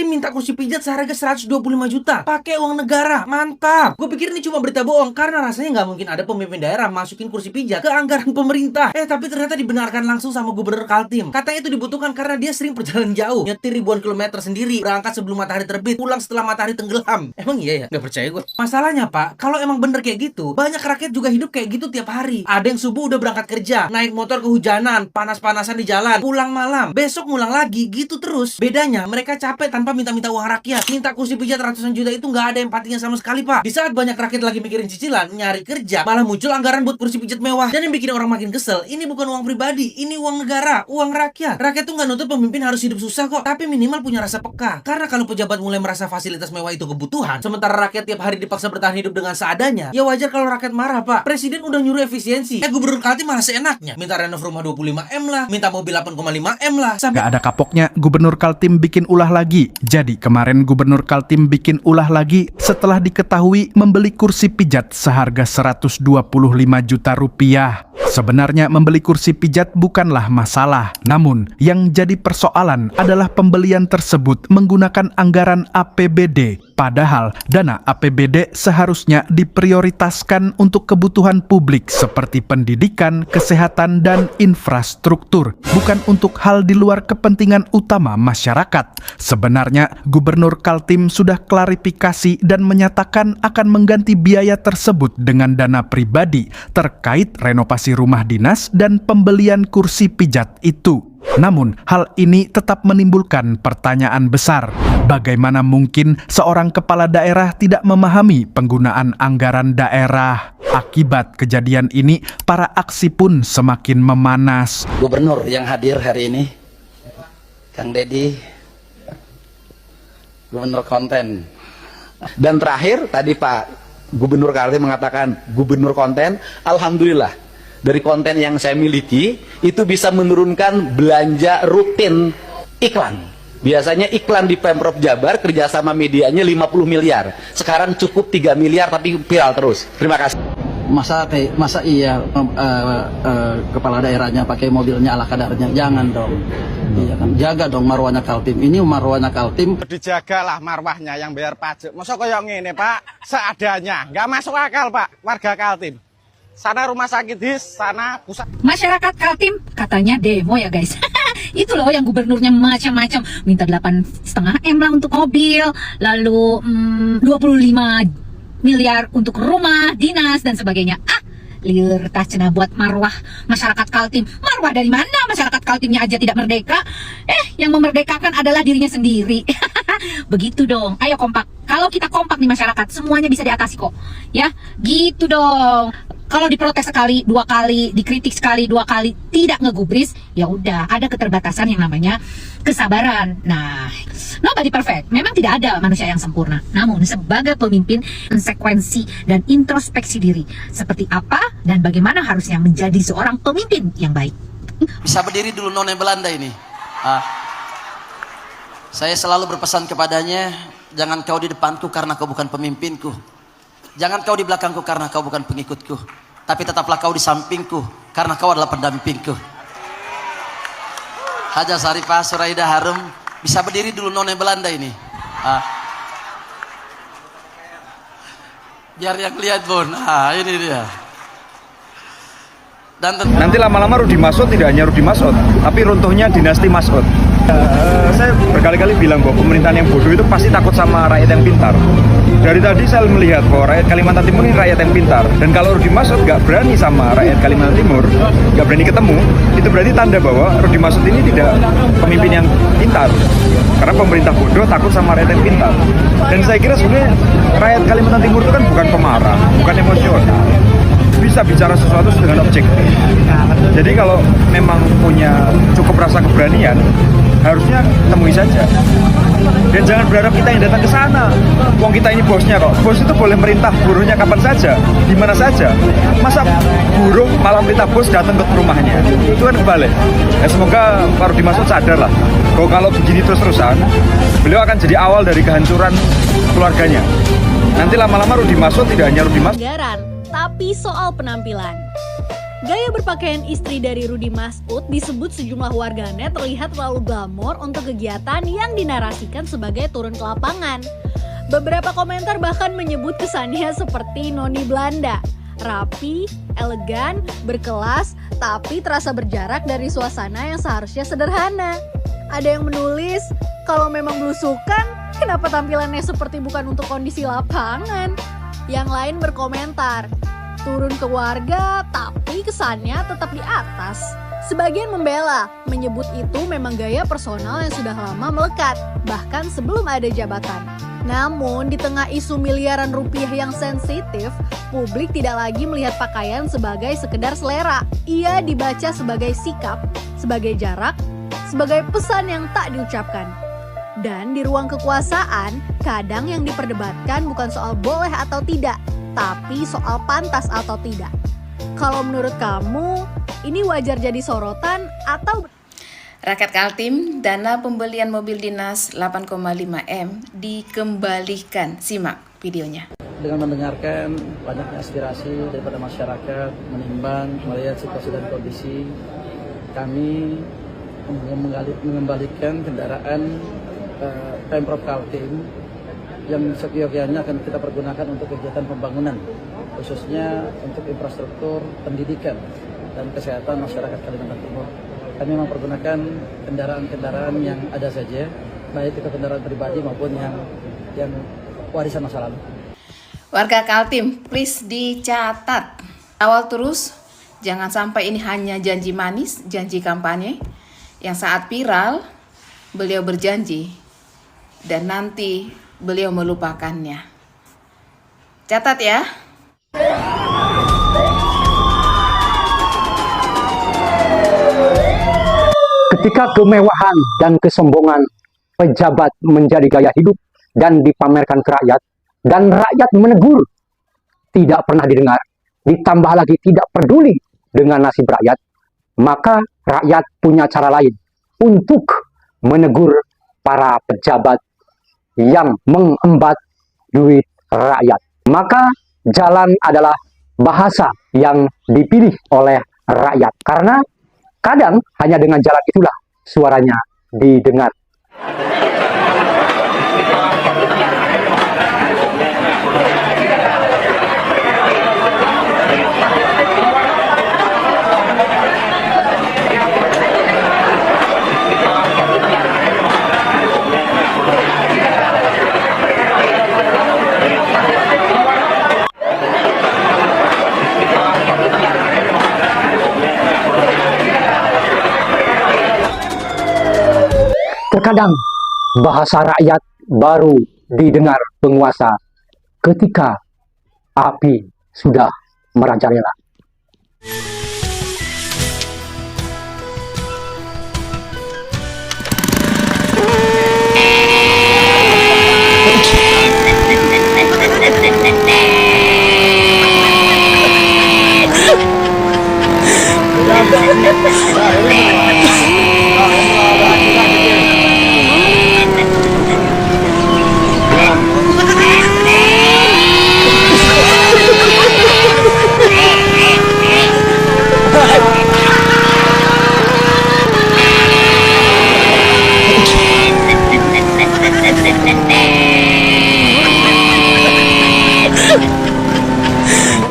Kaltim minta kursi pijat seharga 125 juta pakai uang negara. Mantap. Gue pikir ini cuma berita bohong karena rasanya nggak mungkin ada pemimpin daerah masukin kursi pijat ke anggaran pemerintah. Tapi ternyata dibenarkan langsung sama Gubernur Kaltim. Katanya itu dibutuhkan karena dia sering perjalanan jauh, nyetir ribuan kilometer sendiri, berangkat sebelum matahari terbit, pulang setelah matahari tenggelam. Emang iya ya? Nggak percaya gue. Masalahnya Pak, kalau emang bener kayak gitu, banyak rakyat juga hidup kayak gitu tiap hari. Ada yang subuh udah berangkat kerja, naik motor kehujanan, panas-panasan di jalan, pulang malam, besok ngulang lagi, gitu terus. Bedanya mereka capek tanpa minta-minta uang rakyat. Minta kursi pijat ratusan juta itu nggak ada empatinya sama sekali Pak. Di saat banyak rakyat lagi mikirin cicilan, nyari kerja, malah muncul anggaran buat kursi pijat mewah. Dan yang bikin orang makin kesel, ini bukan uang pribadi, ini uang negara, uang rakyat. Rakyat tuh nggak nuntut pemimpin harus hidup susah kok, tapi minimal punya rasa peka. Karena kalau pejabat mulai merasa fasilitas mewah itu kebutuhan, sementara rakyat tiap hari dipaksa bertahan hidup dengan seadanya, ya wajar kalau rakyat marah Pak. Presiden udah nyuruh efisiensi, Gubernur Kaltim malah seenaknya. Minta renov rumah 25M lah, minta mobil 8,5M lah. Gak ada kapoknya Gubernur Kaltim bikin ulah lagi. Jadi kemarin Gubernur Kaltim bikin ulah lagi setelah diketahui membeli kursi pijat seharga 125 juta rupiah. Sebenarnya membeli kursi pijat bukanlah masalah. Namun yang jadi persoalan adalah pembelian tersebut menggunakan anggaran APBD. Padahal dana APBD seharusnya diprioritaskan untuk kebutuhan publik seperti pendidikan, kesehatan, dan infrastruktur, bukan untuk hal di luar kepentingan utama masyarakat. Sebenarnya Gubernur Kaltim sudah klarifikasi dan menyatakan akan mengganti biaya tersebut dengan dana pribadi terkait renovasi rumah dinas dan pembelian kursi pijat itu. Namun, hal ini tetap menimbulkan pertanyaan besar. Bagaimana mungkin seorang kepala daerah tidak memahami penggunaan anggaran daerah? Akibat kejadian ini, para aksi pun semakin memanas. Gubernur yang hadir hari ini, Kang Dedi, Gubernur konten. Dan terakhir, tadi Pak Gubernur Kaltim mengatakan, Gubernur konten, alhamdulillah. Dari konten yang saya miliki, itu bisa menurunkan belanja rutin iklan. Biasanya iklan di Pemprov Jabar, kerjasama medianya 50 miliar. Sekarang cukup 3 miliar, tapi viral terus. Terima kasih. Masa iya kepala daerahnya pakai mobilnya ala kadarnya? Jangan dong. Iya kan? Jaga dong marwahnya Kaltim. Ini marwahnya Kaltim. Dijagalah marwahnya yang bayar pajak. Masa kayak ngene Pak, seadanya. Nggak masuk akal Pak, warga Kaltim. Sana rumah sakit sana pusat. Masyarakat Kaltim katanya demo ya guys. Itu loh yang gubernurnya macam-macam, minta 8,5M lah untuk mobil, lalu 25 miliar untuk rumah dinas dan sebagainya. Liur tas cenah buat marwah masyarakat Kaltim. Marwah dari mana? Masyarakat Kaltimnya aja tidak merdeka. Yang memerdekakan adalah dirinya sendiri. Begitu dong. Ayo kompak. Kalau kita kompak nih masyarakat, semuanya bisa diatasi kok. Ya, gitu dong. Kalau diprotes sekali, 2 kali, dikritik sekali, 2 kali, tidak ngegubris, ya udah ada keterbatasan yang namanya kesabaran. Nah, nobody perfect. Memang tidak ada manusia yang sempurna. Namun sebagai pemimpin, konsekuensi dan introspeksi diri seperti apa dan bagaimana harusnya menjadi seorang pemimpin yang baik. Bisa berdiri dulu nona Belanda ini. Saya selalu berpesan kepadanya, jangan kau di depanku karena kau bukan pemimpinku. Jangan kau di belakangku karena kau bukan pengikutku. Tapi tetaplah kau di sampingku karena kau adalah pendampingku. Haja Sarifah Suraida Harum, bisa berdiri dulu nona Belanda ini. Biar yang lihat Bun. Ini dia. Dan Nanti lama-lama Rudi Masud tidak hanya Rudi Masud, tapi runtuhnya dinasti Masud. Saya berkali-kali bilang bahwa pemerintahan yang bodoh itu pasti takut sama rakyat yang pintar. Dari tadi saya melihat bahwa rakyat Kalimantan Timur ini rakyat yang pintar. Dan kalau Rudi Masud nggak berani sama rakyat Kalimantan Timur, nggak berani ketemu, itu berarti tanda bahwa Rudi Masud ini tidak pemimpin yang pintar. Karena pemerintah bodoh takut sama rakyat yang pintar. Dan saya kira sebenarnya rakyat Kalimantan Timur itu kan bukan pemarah, bukan emosional. Bisa bicara sesuatu dengan objektif. Jadi kalau memang punya cukup rasa keberanian, harusnya temui saja. Dan jangan berharap kita yang datang ke sana. Wong kita ini bosnya kok. Bos itu boleh merintah buruhnya kapan saja, di mana saja. Masa buruh malah merintah bos datang ke rumahnya? Itu kan kebalik. Ya, semoga Pak Rudi Masud sadar lah bahwa kalau begini terus-terusan, beliau akan jadi awal dari kehancuran keluarganya. Nanti lama-lama Rudi Masud tidak hanya Rudi Masud, tapi soal penampilan. Gaya berpakaian istri dari Rudy Masud disebut sejumlah warganet terlihat terlalu glamor untuk kegiatan yang dinarasikan sebagai turun ke lapangan. Beberapa komentar bahkan menyebut kesannya seperti noni Belanda. Rapi, elegan, berkelas, tapi terasa berjarak dari suasana yang seharusnya sederhana. Ada yang menulis, kalau memang belusukan, kenapa tampilannya seperti bukan untuk kondisi lapangan? Yang lain berkomentar, turun ke warga, tapi kesannya tetap di atas. Sebagian membela, menyebut itu memang gaya personal yang sudah lama melekat, bahkan sebelum ada jabatan. Namun, di tengah isu miliaran rupiah yang sensitif, publik tidak lagi melihat pakaian sebagai sekedar selera. Ia dibaca sebagai sikap, sebagai jarak, sebagai pesan yang tak diucapkan. Dan di ruang kekuasaan, kadang yang diperdebatkan bukan soal boleh atau tidak, tapi soal pantas atau tidak. Kalau menurut kamu, ini wajar jadi sorotan atau... Rakyat Kaltim, dana pembelian mobil dinas 8,5 M dikembalikan. Simak videonya. Dengan mendengarkan banyaknya aspirasi daripada masyarakat, menimbang, melihat situasi dan kondisi, kami mengembalikan kendaraan Pemprov Kaltim yang sekian akan kita pergunakan untuk kegiatan pembangunan, khususnya untuk infrastruktur pendidikan dan kesehatan masyarakat Kalimantan Timur. Kami mempergunakan kendaraan-kendaraan yang ada saja, baik itu kendaraan pribadi maupun yang warisan masa lalu. Warga Kaltim, please dicatat. Awal terus, jangan sampai ini hanya janji manis, janji kampanye, yang saat viral, beliau berjanji, dan nanti beliau melupakannya. Catat ya. Ketika kemewahan dan kesombongan pejabat menjadi gaya hidup dan dipamerkan ke rakyat, dan rakyat menegur, tidak pernah didengar, ditambah lagi tidak peduli dengan nasib rakyat, maka rakyat punya cara lain untuk menegur para pejabat yang mengembat duit rakyat. Maka jalan adalah bahasa yang dipilih oleh rakyat, karena kadang hanya dengan jalan itulah suaranya didengar. Terkadang bahasa rakyat baru didengar penguasa ketika api sudah merajalela.